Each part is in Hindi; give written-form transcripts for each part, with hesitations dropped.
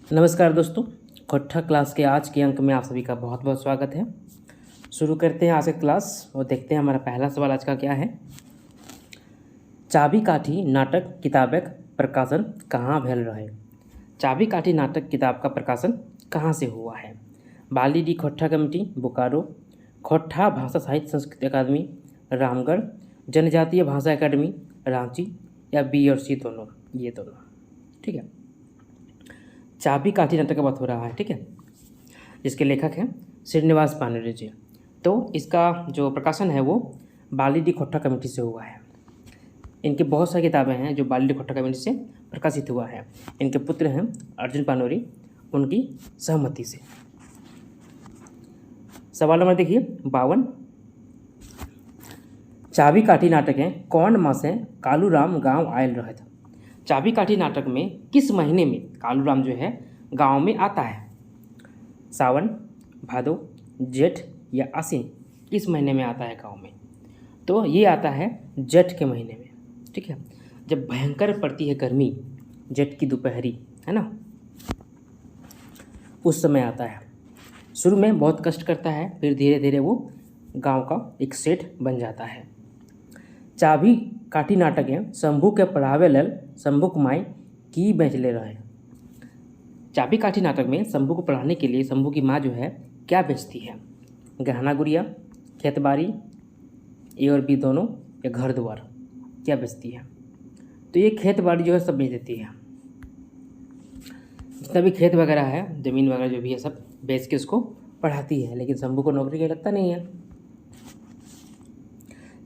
नमस्कार दोस्तों। कक्षा क्लास के आज के अंक में आप सभी का बहुत बहुत स्वागत है। शुरू करते हैं आज का क्लास और देखते हैं हमारा पहला सवाल आज का क्या है। चाबी काठी नाटक किताबक प्रकाशन कहाँ भेल रहे। चाबी काठी नाटक किताब का प्रकाशन कहाँ से हुआ है। बाली डी खोट्ठा कमेटी बोकारो, खोट्ठा भाषा साहित्य संस्कृति अकादमी रामगढ़, जनजातीय भाषा अकादमी रांची, या बी और सी दोनों, ये दोनों। ठीक है, चाबी काठी नाटक का बात हो रहा है। ठीक है, जिसके लेखक हैं श्रीनिवास पानेरे जी। तो इसका जो प्रकाशन है वो बाली डी खोट्ठा कमेटी से हुआ है। इनकी बहुत सारी किताबें हैं जो बाली डी खोट्ठा कमेटी से प्रकाशित हुआ है। इनके पुत्र हैं अर्जुन पानोरी, उनकी सहमति से। सवाल नंबर देखिए 52। चाबी काठी नाटक है कौन मास है कालूराम गांव आयल रहे थे। चाबी काठी नाटक में किस महीने में कालूराम जो है गांव में आता है। सावन, भादो, जेठ या आसीन, किस महीने में आता है गांव में। तो ये आता है जेठ के महीने में। ठीक है, जब भयंकर पड़ती है गर्मी, जेठ की दोपहरी, है ना, उस समय आता है। शुरू में बहुत कष्ट करता है, फिर धीरे धीरे वो गांव का एक सेठ बन जाता है। चाबी काठी नाटक है शंभू के पढ़ावे लल शंभू कुमाई की बेच ले रहे। चाबी काठी नाटक में शंभू को पढ़ाने के लिए शंभू की माँ जो है क्या बेचती है। गहना गुड़िया, खेत बाड़ी, ए और बी दोनों, या घर द्वार, क्या बेचती है। तो ये खेत बाड़ी जो है सब बेच देती है। जितना भी खेत वगैरह है, ज़मीन वगैरह जो भी है, सब बेच के उसको पढ़ाती है। लेकिन शंभू को नौकरी के लगता नहीं है।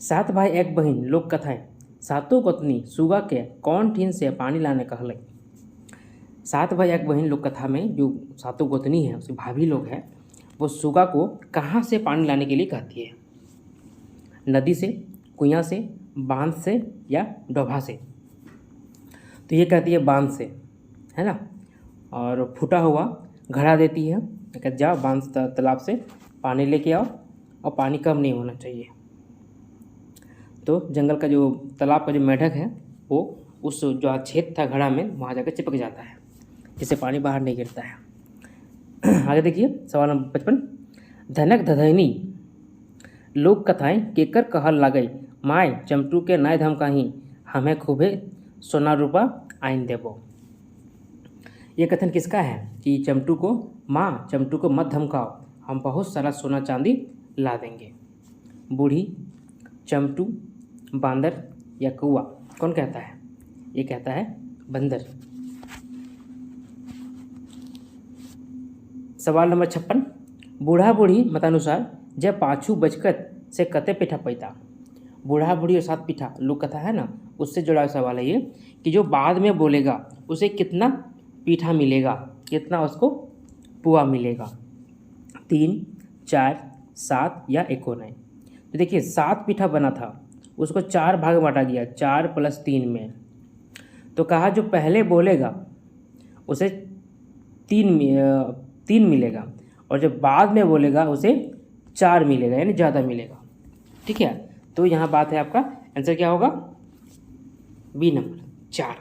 7 भाई 1 बहन लोक कथाएं सातों गोतनी सुगा के कौन ठीन से पानी लाने कहल। 7 भाई 1 बहन लोक कथा में जो सातों गोतनी है, उसकी भाभी लोग हैं, वो सुगा को कहाँ से पानी लाने के लिए कहती है। नदी से, कुआं से, बांध से, या डोभा से। तो ये कहती है बांध से, है ना। और फूटा हुआ घड़ा देती है, कहते जाओ बांध तालाब से पानी लेके आओ, और पानी कम नहीं होना चाहिए। तो जंगल का जो तालाब का जो मेढक है वो उस जो छेद था घड़ा में, वहाँ जाकर चिपक जाता है, जिससे पानी बाहर नहीं गिरता है। आगे देखिए सवाल नंबर 55। धनक धधैनी लोक कथाएं केकर कहल लागई माय चमटू के नाय धमकाही हमें खूबे सोना रूपा आइन देबो। ये कथन किसका है कि चमटू को, माँ चमटू को मत धमकाओ, हम बहुत सारा सोना चांदी ला देंगे। बूढ़ी, चमटू, बांदर, या कौआ, कौन कहता है। ये कहता है बंदर। सवाल नंबर 56। बूढ़ा बूढ़ी मतानुसार जब पाछू बचकत से कते पीठा पैता। बूढ़ा बूढ़ी और 7 पीठा लोक कथा है ना, उससे जुड़ा सवाल है ये कि जो बाद में बोलेगा उसे कितना पीठा मिलेगा, कितना उसको पुआ मिलेगा। 3, 4, 7 या 19। तो देखिए 7 पीठा बना था, उसको 4 भाग में बांटा गया, 4 + 3 में। तो कहा जो पहले बोलेगा उसे 3 मिलेगा, और जब बाद में बोलेगा उसे 4 मिलेगा, यानी ज़्यादा मिलेगा। ठीक है, तो यहाँ बात है, आपका आंसर क्या होगा, बी नंबर 4।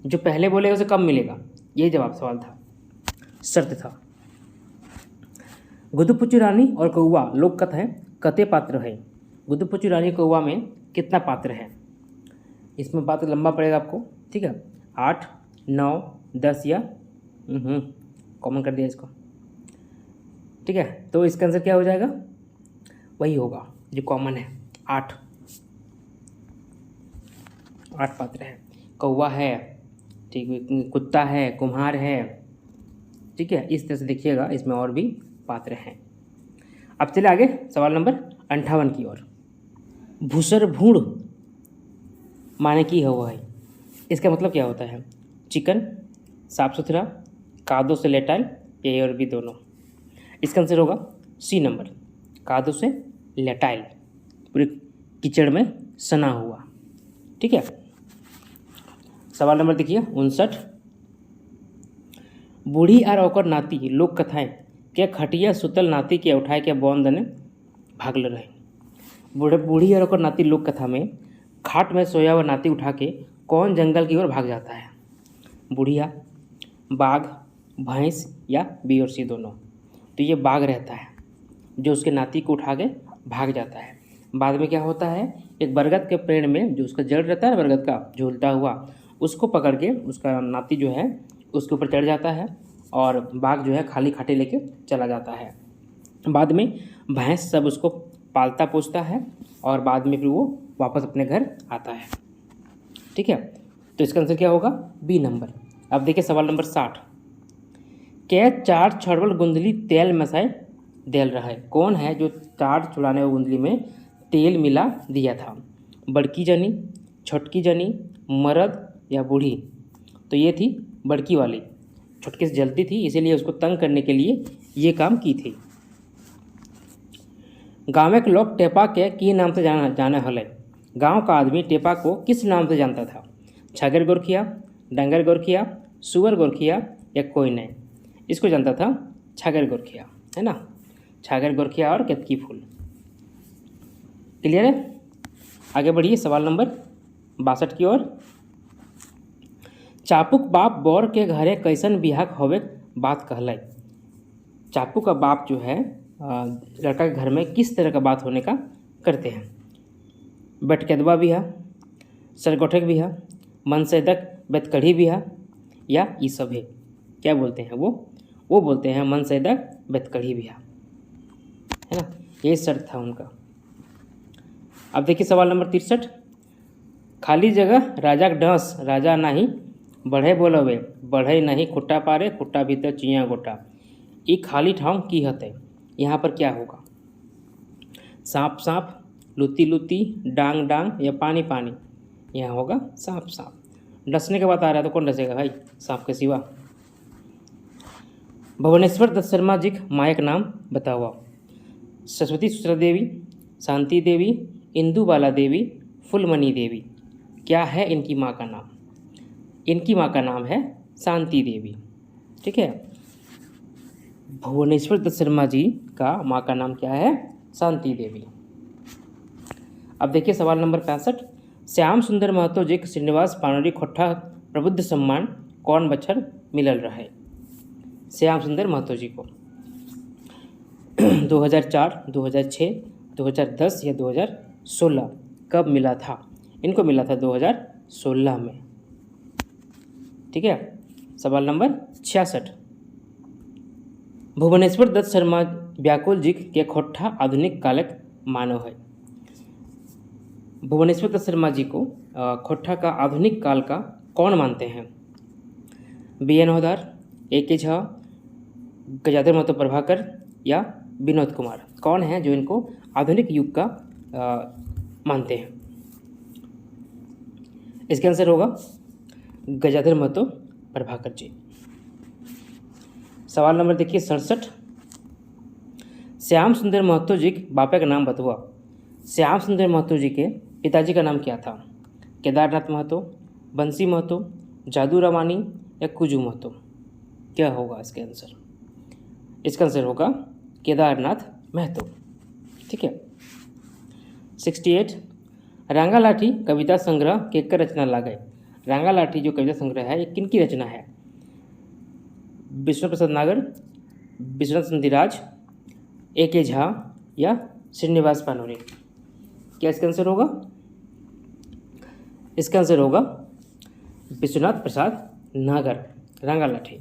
जो पहले बोलेगा उसे कम मिलेगा, ये जवाब सवाल था, शर्त था। गुदुपुचू रानी और कौआ लोक कथा है कते पात्र है। गुदुपुचू रानी कौआ में कितना पात्र है। इसमें पात्र लंबा पड़ेगा आपको। ठीक है, 8, 9, 10 या कॉमन कर दिया इसको। ठीक है, तो इसका आंसर क्या हो जाएगा, वही होगा जो कॉमन है, 8 पात्र है। कौआ है, ठीक, कुत्ता है, कुम्हार है। ठीक है, इस तरह से देखिएगा, इसमें और भी पात्र हैं। अब चले आगे सवाल नंबर 58 की ओर। भूसर भूड़ माने की हुआ है। इसका मतलब क्या होता है। चिकन, साफ सुथरा, कादो से लेटाइल, ए और बी दोनों। इसका आंसर होगा सी नंबर, कादो से लेटाइल, पूरे कीचड़ में सना हुआ। ठीक है, सवाल नंबर देखिए 59। बूढ़ी और ओकर नाती लोक कथाएं के खटिया सुतल नाती के उठाए के बौन दने भागल रहे। बूढ़ी और ओकर नाती लोक कथा में खाट में सोया हुआ नाती उठा के कौन जंगल की ओर भाग जाता है। बुढ़िया, बाघ, भैंस या बी और सी दोनों। तो ये बाघ रहता है जो उसके नाती को उठा के भाग जाता है। बाद में क्या होता है, एक बरगद के पेड़ में जो उसका जड़ रहता है ना, बरगद का झूलता हुआ, उसको पकड़ के उसका नाती जो है उसके ऊपर चढ़ जाता है और बाघ जो है खाली खाटे लेके चला जाता है। बाद में भैंस सब उसको पालता पोसता है और बाद में फिर वो वापस अपने घर आता है। ठीक है, तो इसका आंसर क्या होगा, बी नंबर। अब देखिए सवाल नंबर 60। के चार छड़वल गुंदली तेल मसाए देल रहा है। कौन है जो चार छुड़ाने वाली गुंदली में तेल मिला दिया था? बड़की जनी, छोटकी जनी, मर्द या बूढ़ी? तो ये थी बड़की वाली, छोटके से जलती थी इसीलिए उसको तंग करने के लिए ये काम की थी। गाँव के लोग टेपा के की नाम से जाने हले। गांव का आदमी टेपा को किस नाम से जानता था? छागर गोरखिया, डंगर गोरखिया, सुअर गोरखिया या कोई नहीं? इसको जानता था छागर गोरखिया, है ना, छागर गोरखिया और केतकी फूल। क्लियर है? आगे बढ़िए सवाल नंबर 62 की ओर। चापुक बाप बोर के घरे कैसन बिहाक होवे बात कहलाई। चापू का बाप जो है लड़का के घर में किस तरह का बात होने का करते हैं? बटकेदवा बिहा, सरगोठक बिहा, मनसेदक बेतकढ़ी बिहा या ये सब है? क्या बोलते हैं वो बोलते हैं मनसेदक बेतकढ़ी बिहा, है ना, ये शर्त था उनका। अब देखिए सवाल नंबर 63। खाली जगह राजा डांस राजा नहीं बढ़े बोलवे, बढ़े नहीं खुट्टा पारे, खुट्टा भीतर चिया गोटा। ये खाली ठाव की हते, यहाँ पर क्या होगा? सांप सांप, लुती लुती, डांग डांग या पानी पानी? यहाँ होगा सांप सांप। डसने के बाद आ रहा है तो कौन डसेगा भाई सांप के सिवा? भुवनेश्वर दत्त शर्मा जी माया का नाम बताओ। सरस्वती सुचरा देवी, शांति देवी, इंदुबाला देवी, फुलमणि देवी। क्या है इनकी माँ का नाम? इनकी माँ का नाम है शांति देवी। ठीक है, भुवनेश्वर दत्त शर्मा जी का माँ का नाम क्या है? शांति देवी। अब देखिए सवाल नंबर 65। श्याम सुंदर महतो जी श्रीनिवास पानोरी खोट्ठा प्रबुद्ध सम्मान कौन बछर मिलल रहे? श्याम सुंदर महतो जी को 2004, 2006, 2010 या 2016 कब मिला था? इनको मिला था 2016 में। ठीक है, सवाल नंबर 66। भुवनेश्वर दत्त शर्मा व्याकुल जी के खोट्ठा आधुनिक कालक मानव है। भुवनेश्वर दत्त शर्मा जी को खोट्ठा का आधुनिक काल का कौन मानते हैं? BN होदार, AK झा, गजाधर महतो प्रभाकर या विनोद कुमार? कौन है जो इनको आधुनिक युग का मानते हैं? इसका आंसर होगा गजाधर महतो प्रभाकर जी। सवाल नंबर देखिए 67। श्याम सुंदर महतो जी बापे का नाम बतवा। श्याम सुंदर महतो जी के पिताजी का नाम क्या था? केदारनाथ महतो, बंसी महतो, जादू रवानी या कुजू महतो? क्या होगा इसका आंसर? इसका आंसर होगा केदारनाथ महतो। ठीक है। 68। रांगा लाठी कविता संग्रह केकर रचना लागे। रांगा लाठी जो कविता संग्रह है ये किनकी रचना है? विष्णु प्रसाद नागर, विश्वनाथ संधिराज, AK झा या श्रीनिवास पानोरी? क्या इसका आंसर होगा? इसका आंसर होगा विश्वनाथ प्रसाद नागर, रांगा लाठी,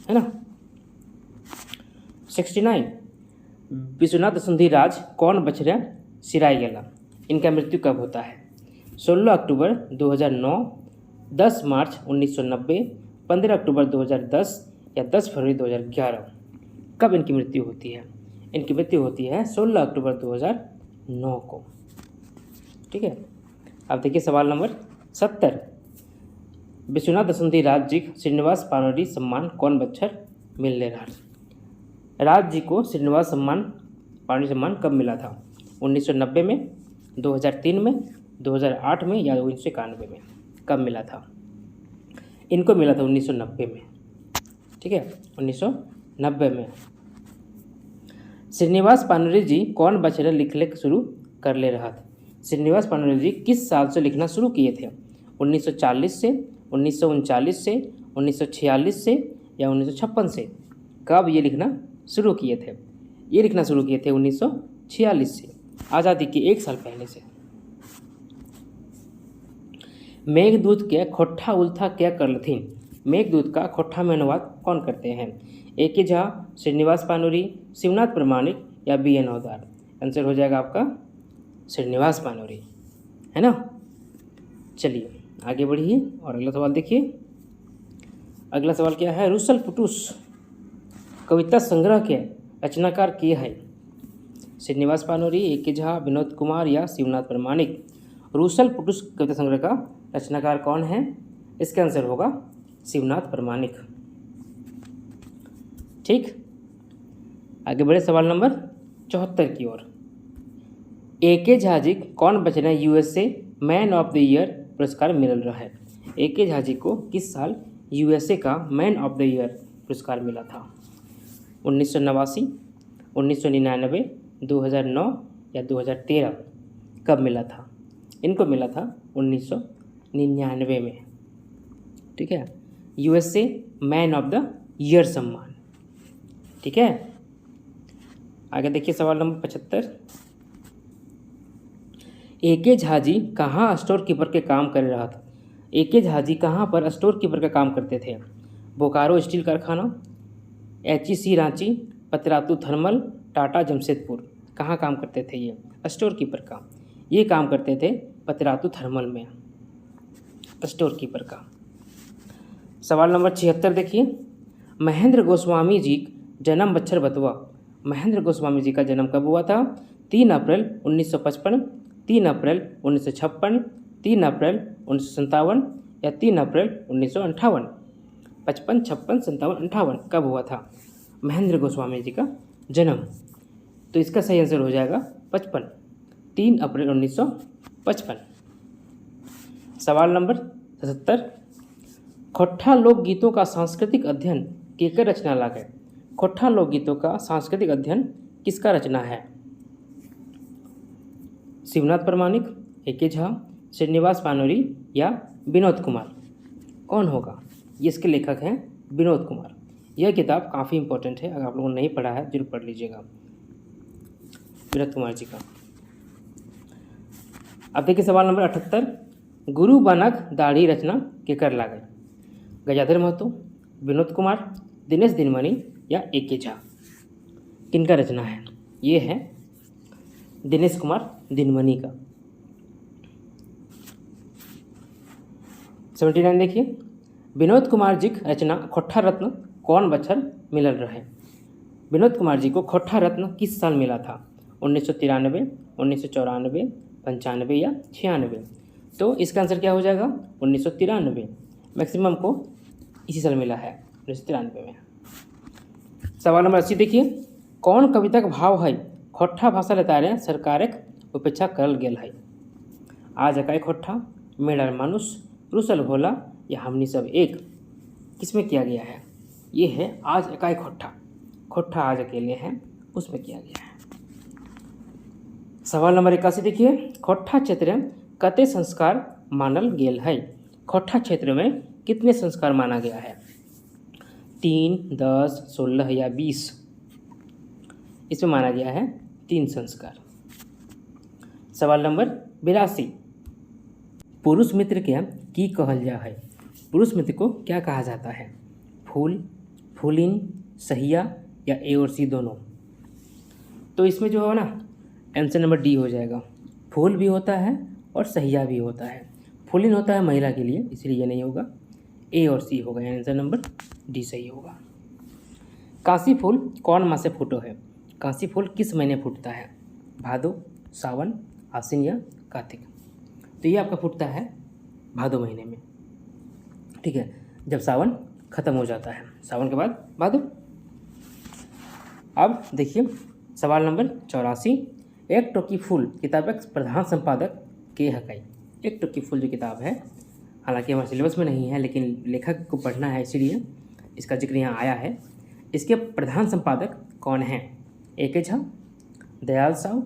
है ना। 69। विश्वनाथ संधिराज कौन बछड़ा सिराई गेला। इनका मृत्यु कब होता है? 16 अक्टूबर 2009, 10 मार्च 1990, 15 अक्टूबर 2010 या 10 फरवरी 2011? कब इनकी मृत्यु होती है? इनकी मृत्यु होती है 16 अक्टूबर 2009 को। ठीक है। अब देखिए सवाल नंबर 70। विश्वनाथ संधिराज जी श्रीनिवास पानोरी सम्मान कौन बच्चर मिलने रहा? राज जी को श्रीनिवास पानोरी सम्मान कब मिला था? 1990 में, 2003 में, 2008 में या 1991 में? कब मिला था? इनको मिला था 1990 में। ठीक है, 1990 में। श्रीनिवास पानोरी जी कौन बछड़ा लिखले शुरू कर ले रहा था? श्रीनिवास पानोरी जी किस साल से लिखना शुरू किए थे? 1940 से, 1939 से, 1946 से या 1956 से? कब ये लिखना शुरू किए थे? ये लिखना शुरू किए थे 1946 से, आज़ादी के 1 साल पहले से। मेघदूत के खोट्ठा उल्था क्या करलथीन? मेघदूत का खोट्ठा में अनुवाद कौन करते हैं? ए.के. झा, श्रीनिवास पानूरी, शिवनाथ प्रामाणिक या बी.एन. हवलदार? आंसर हो जाएगा आपका श्रीनिवास पानूरी, है ना। चलिए आगे बढ़िए और अगला सवाल देखिए। अगला सवाल क्या है? रुसल पुटुस कविता संग्रह के रचनाकार के है? श्रीनिवास पानूरी, ए.के. झा, विनोद कुमार या शिवनाथ प्रामाणिक? रुसल पुटुस कविता संग्रह का रचनाकार कौन है? इसका आंसर होगा शिवनाथ प्रामाणिक। ठीक, आगे बढ़े सवाल नंबर 74 की ओर। ए.के. झा जी कौन बचने USA man of the year पुरस्कार मिल रहा है? ए.के. झा जी को किस साल USA का मैन ऑफ द ईयर पुरस्कार मिला था? 1989, 1999, 2009 या 2013? कब मिला था? इनको मिला था 1999 में। ठीक है, USA man of the year सम्मान। ठीक है, आगे देखिए सवाल नंबर 75। ए.के. झा जी कहाँ स्टोर कीपर के काम कर रहा था? ए.के. झा जी कहाँ पर स्टोर कीपर का काम करते थे? बोकारो स्टील कारखाना, HEC रांची, पतरातू थर्मल, टाटा जमशेदपुर? कहाँ काम करते थे ये स्टोर कीपर का? ये काम करते थे पतरातू थर्मल में स्टोर कीपर का। सवाल नंबर 76 देखिए। महेंद्र गोस्वामी जी जन्म बच्छर बतवा। महेंद्र गोस्वामी जी का जन्म कब हुआ था? 3 अप्रैल 1955, 3 अप्रैल 1956, 3 अप्रैल 1957 या 3 अप्रैल 1958? 55, 56, 57, 58 कब हुआ था महेंद्र गोस्वामी जी का जन्म? तो इसका सही आंसर हो जाएगा 55, 3 अप्रैल 1955। सवाल नंबर 77। खोट्ठा लोकगीतों का सांस्कृतिक अध्ययन केकर रचना लागे? खोट्ठा लोकगीतों का सांस्कृतिक अध्ययन किसका रचना है? शिवनाथ प्रामाणिक, ए.के. झा, श्रीनिवास पानूरी या विनोद कुमार? कौन होगा? ये इसके लेखक हैं विनोद कुमार। यह किताब काफ़ी इंपॉर्टेंट है, अगर आप लोगों ने नहीं पढ़ा है जरूर पढ़ लीजिएगा विनोद कुमार जी का। अब देखिए सवाल नंबर 78। गुरु बनक दाढ़ी रचना केकर लागे? गजाधर महतो, विनोद कुमार, दिनेश दिनमणि या ए.के. झा? किनका रचना है? ये है दिनेश कुमार दिनमणि का। 79 देखिए। विनोद कुमार जी की रचना खोट्ठा रत्न कौन बच्छर मिलल रहे? विनोद कुमार जी को खोट्ठा रत्न किस साल मिला था? 1993, 1994, 95 या 96? तो इसका आंसर क्या हो जाएगा? 1993। मैक्सिमम को इसी साल मिला है, 1993 में। सवाल नंबर 80 देखिए। कौन कविता का भाव है खोट्ठा भाषा लतारे सरकारक उपेक्षा करल गेल है? आज एकाई खोट्ठा, मेरा मानुष, रुसल भोला या हमनी सब एक? किसमें किया गया है? ये है आज एकाई खोट्ठा। खोट्ठा आज अकेले हैं, उसमें किया गया है। सवाल नंबर 81 देखिए। खोट्ठा क्षेत्र में कते संस्कार मानल गेल है? खोट्ठा क्षेत्र में कितने संस्कार माना गया है? 3, 10, 16 या 20? इसमें माना गया है 3 संस्कार। सवाल नंबर 82। पुरुष मित्र क्या की कहल जा है? पुरुष मित्र को क्या कहा जाता है? फूल, फूलिन, सहिया या ए और सी दोनों? तो इसमें जो है ना आंसर नंबर डी हो जाएगा। फूल भी होता है और सहिया भी होता है। फूलिन होता है महिला के लिए, इसलिए ये नहीं होगा, ए और सी होगा, आंसर नंबर डी सही होगा। काशी फूल कौन माह से फूटो है? काशी फूल किस महीने फूटता है? भादो, सावन, आश्विन या कार्तिक? तो ये आपका फूटता है भादो महीने में। ठीक है, जब सावन खत्म हो जाता है, सावन के बाद भादो। अब देखिए सवाल नंबर 84। एक टोकी फूल किताब का प्रधान संपादक के हकाई? एक टोकी फूल जो किताब है, हालांकि हमारे सिलेबस में नहीं है, लेकिन लेखक को पढ़ना है इसीलिए इसका जिक्र यहाँ आया है। इसके प्रधान संपादक कौन हैं? ए.के. झा, दयाल साव,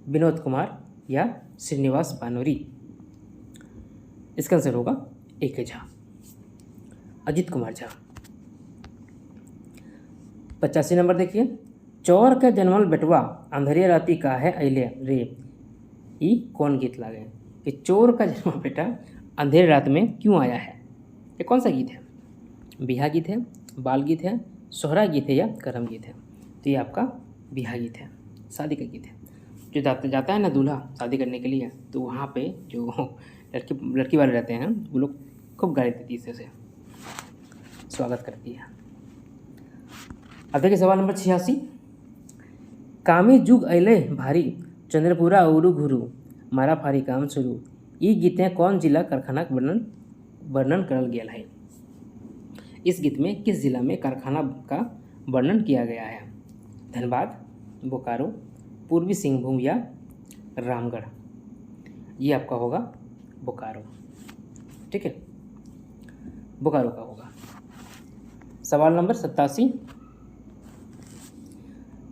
विनोद कुमार या श्रीनिवास पानूरी? इसका आंसर होगा ए.के. झा, अजीत कुमार झा। 85 नंबर देखिए, चोर के जन्मल बेटवा अंधेरे राती काहे अइले रे, ई कौन गीत लागे कि चोर का जन्मल बेटा अंधेरे रात में क्यों आया है। ये कौन सा गीत है? बिहा गीत है, बाल गीत है, सोहरा गीत है या करम गीत है? तो ये आपका बिहा गीत है, शादी का गीत है। जो जाता है ना दूल्हा शादी करने के लिए, तो वहाँ पे जो लड़की वाले रहते हैं वो लोग खूब गाली देती है, से स्वागत करती है। अब देखिए सवाल नंबर 86, कामी जुग अइले भारी चंद्रपुरा उरु घुरु मारा फारी काम शुरू, ई गीतें कौन जिला कारखाना वर्णन करल गया है। इस गीत में किस जिला में कारखाना का वर्णन किया गया है? धनबाद, बोकारो, पूर्वी सिंहभूम या रामगढ़? ये आपका होगा बोकारो। ठीक है, बोकारो का होगा। सवाल नंबर 87,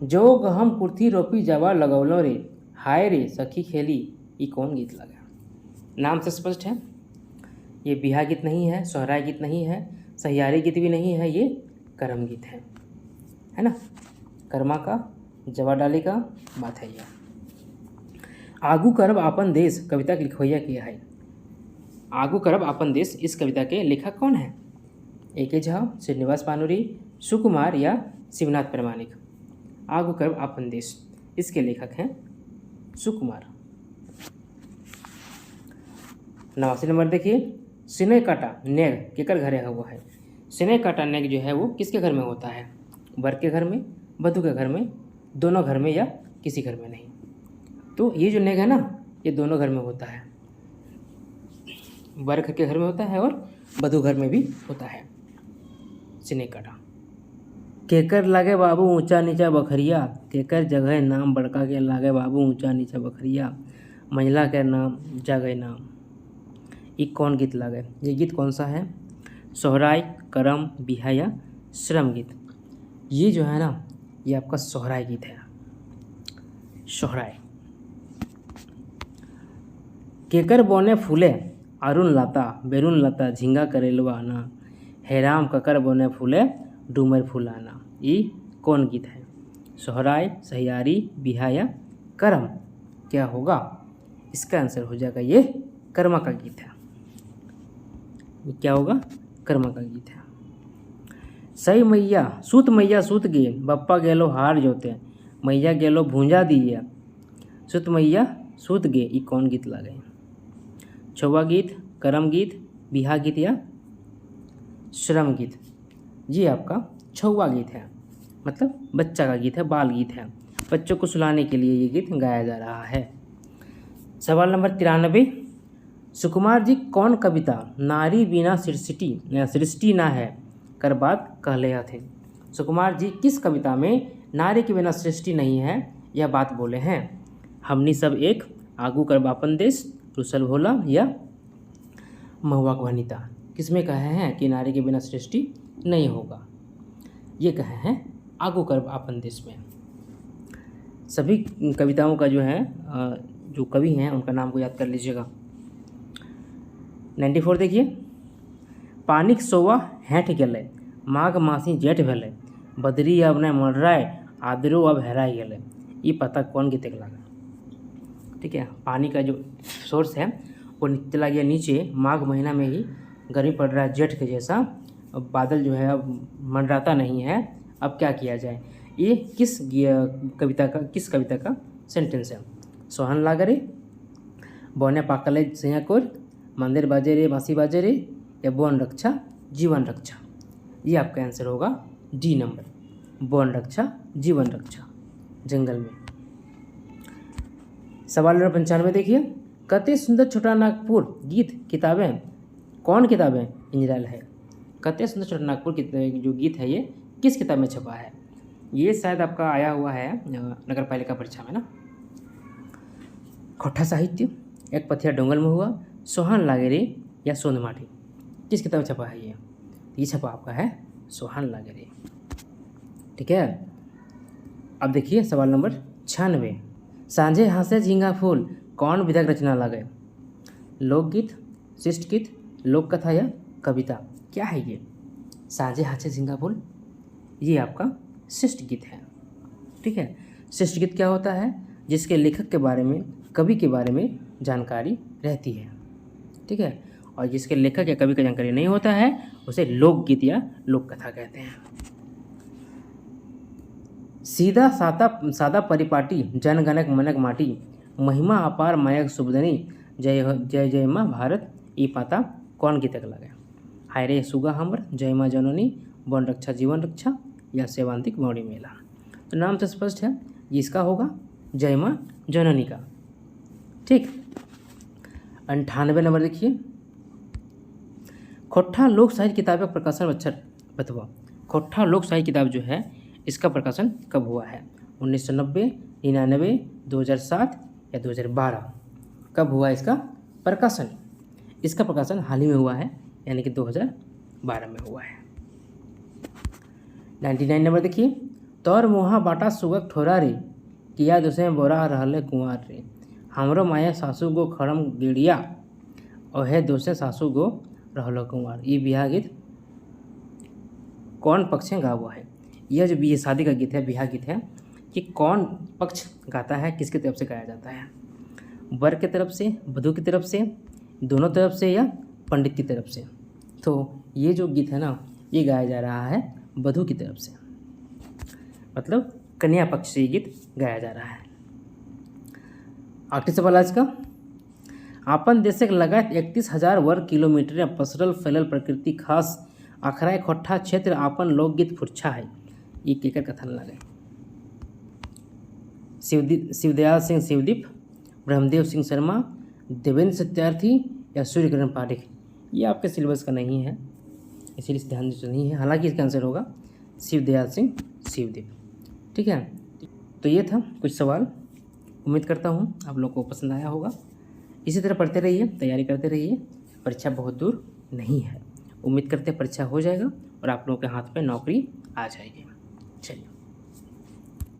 जो गहम कुर्थी रोपी जावा लगौलो रे हाय रे सखी खेली, ये कौन गीत लगा? नाम से स्पष्ट है, ये बिहा गीत नहीं है, सोहराय गीत नहीं है, सहियारी गीत भी नहीं है, ये करम गीत है ना। कर्मा का जवा डाले का बात है यह। आगू करब आपन देश कविता के लिखवैया किया है। आगू करब आपन देश इस कविता के लेखक कौन है? A.K. झा, श्रीनिवास पानुरी, सुकुमार या शिवनाथ प्रामाणिक? आगू करब आपन देश इसके लेखक हैं सुकुमार। 89 नंबर देखिए, सिने काटा नेग केकर घरे हुआ है। सिने काटा नेग जो है वो किसके घर में होता है? वर के घर में, वधू के घर में, दोनों घर में या किसी घर में नहीं? तो ये जो नेग है ना, ये दोनों घर में होता है, वर के घर में होता है और वधू घर में भी होता है सिने काटा। केकर लागे बाबू ऊंचा नीचा बखरिया, केकर जगह नाम बड़का के लागे बाबू ऊंचा नीचा बखरिया, महिला के नाम जगह नाम, ये कौन गीत लागे? ये गीत कौन सा है? सोहराय, करम, बिहा या श्रम गीत? ये जो है ना, ये आपका सोहराय गीत है, सोहराय। केकर बोने फूले अरुण लता बेरुन लता झिंगा करेलवा ना, हेराम ककर बोने फूले डूमर फूलाना, ये कौन गीत है? सोहराय, सहियारी, बिहा या करम? क्या होगा इसका आंसर? हो जाएगा ये कर्मा का गीत है। ये क्या होगा? कर्मा का गीत है। सही मैया सूत गे बप्पा गेलो हार जोते, मैया गेलो भूंजा दिए, सूत मैया सूत गे, ये कौन गीत लागे? छौवा गीत, करम गीत, बिहा गीत या श्रम गीत? ये आपका छौवा गीत है, मतलब बच्चा का गीत है, बाल गीत है, बच्चों को सुलाने के लिए ये गीत गाया जा रहा है। सवाल नंबर 93, सुकुमार जी कौन कविता नारी बिना सृष्टि ना है कर बात कहले हथिन? सुकुमार जी किस कविता में नारी के बिना सृष्टि नहीं है यह बात बोले हैं? हमनी सब एक, आगू कर बापन देश, रुसल भोला या महुआ वनिता? किसमें कहे हैं कि नारी के बिना सृष्टि नहीं होगा? ये कहे हैं आगू कर आपन देश में। सभी कविताओं का जो है जो कवि हैं उनका नाम को याद कर लीजिएगा। 94 देखिए, पानिक सोवा हेठ गेले माघ मासी जेठ भेले, बदरी अब न मर्राय आदरो अब हेराय गेले, ये पता कौन गीत लगा? ठीक है, पानी का जो सोर्स है वो चला गया नीचे, माघ महीना में ही गर्मी पड़ रहा है जेठ के जैसा, अब बादल जो है अब मंडराता नहीं है, अब क्या किया जाए? ये किस कविता का सेंटेंस है? सोहन लागरे, बौने पाकले सैयाकोर, मंदिर बाजे रे बांसी बाजे रे, या वन रक्षा जीवन रक्षा? ये आपका आंसर होगा डी नंबर, वन रक्षा जीवन रक्षा, जंगल में। सवाल नंबर 95 देखिए, कते सुंदर छोटा नागपुर गीत किताबें कौन किताबें इंजराल है? कते सुंदर छोटा नागपुर जो गीत है ये किस किताब में छपा है? ये शायद आपका आया हुआ है नगर पालिका परीक्षा में ना। खोठा साहित्य, एक पथिया डोंगल में हुआ, सोहान लागेरे या सोंध माटी? किस किताब में छपा है ये छपा आपका है सोहान लागेरे। ठीक है, अब देखिए सवाल नंबर 96, सांझे हासे झींगा फूल कौन विधायक रचना लागे? लोकगीत, शिष्ट गीत, लोक कथा या कविता? क्या है ये? सांझे हासे झींगा फूल, ये आपका शिष्ट गीत है। ठीक है, शिष्ट गीत क्या होता है? जिसके लेखक के बारे में, कवि के बारे में जानकारी रहती है। ठीक है, और जिसके लेखक या कवि का जानकारी नहीं होता है उसे लोकगीत या लोक कथा कहते हैं। सीधा सादा परिपाटी, जनगणक मनक माटी, महिमा अपार मायक सुबदनी, जय जय जय माँ भारत ई पाता कौन गीतक लगे? हाय रे सुगा हमर, जय माँ जननी, वन रक्षा जीवन रक्षा, या सेवांतिक मौड़ी मेला। तो नाम तो स्पष्ट है, ये इसका होगा जय माँ जननी का। ठीक, 98 नंबर देखिए, खोट्ठा लोक साहित्य किताब का प्रकाशन अक्षर बतवा। खोट्ठा लोक साहित्य किताब जो है इसका प्रकाशन कब हुआ है? 1990, 99, 2007 या 2012? कब हुआ इसका प्रकाशन? इसका प्रकाशन हाल ही में हुआ है, यानी कि 2012 में हुआ है। 99 नंबर देखिए, तौर मोहा बाटा सुगक ठोरा रे, किया दुसे बोरा रहले कुंवार रे, हमरो माया सासू गो खड़म गिड़िया, ओहे दोसे सासू गो रहलो कुंवार। ये बिहार गीत कौन पक्ष में गा हुआ है? यह जो ये शादी का गीत है, बिहार गीत है, कि कौन पक्ष गाता है, किसकी तरफ से गाया जाता है? वर की तरफ से, वधू की तरफ से, दोनों तरफ से, या पंडित की तरफ से? तो ये जो गीत है ना, ये गाया जा रहा है वधू की तरफ से, मतलब कन्या पक्ष से ये गीत गाया जा रहा है। आखिरी सवाल आज का, आपन देशक लगायत 31,000 वर्ग किलोमीटर पसरल फैलल प्रकृति खास अखराय खोट्ठा क्षेत्र आपन लोकगीत फुरछा है। ये केकर कथन लगे? शिवदयाल सिंह शिवदीप, ब्रह्मदेव सिंह शर्मा, देवेंद्र सत्यार्थी, या सूर्यकिरण पाठक? ये आपके सिलेबस का नहीं है, इसीलिए ध्यान से नहीं है। हालांकि इसका आंसर होगा शिवदयाल सिंह शिवदीप। ठीक है, तो ये था कुछ सवाल। उम्मीद करता हूँ आप लोग को पसंद आया होगा। इसी तरह पढ़ते रहिए, तैयारी करते रहिए, परीक्षा बहुत दूर नहीं है। उम्मीद करते हैं परीक्षा हो जाएगा और आप लोगों के हाथ में नौकरी आ जाएगी। चलिए।